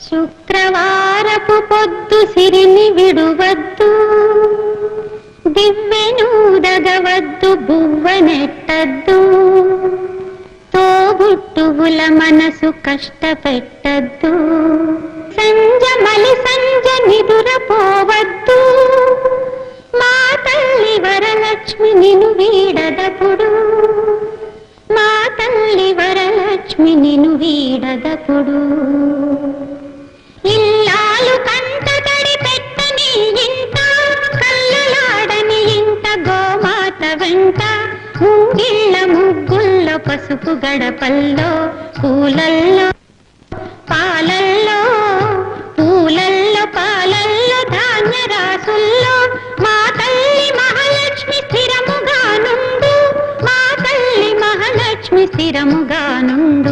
శుక్రవారపు పొద్దు సిరిని విడువద్దు, దివ్వెనూదగవద్దు, బువ్వనెట్టద్దు, తోబుట్టువుల మనసు కష్టపెట్టద్దు, సంజమలి సంజ నిదురపోవద్దు, మా తల్లి వరలక్ష్మి నిన్ను వీడదపుడు, మా తల్లి వరలక్ష్మి నిన్ను వీడదపుడు. ఇల్లాలు కంట తడి పెట్టని ఇంట, కళ్ళలాడని ఇంట, గోమాత వెంట, ముంగిళ్ళ ముగ్గుల్లో, పసుపు గడపల్లో, పూలల్లో పాలల్లో, పూలల్లో పాలల్లో, ధాన్య రాసుల్లో, మా తల్లి మహాలక్ష్మి స్థిరముగా నుండు, మా తల్లి మహాలక్ష్మి స్థిరముగా నుండు.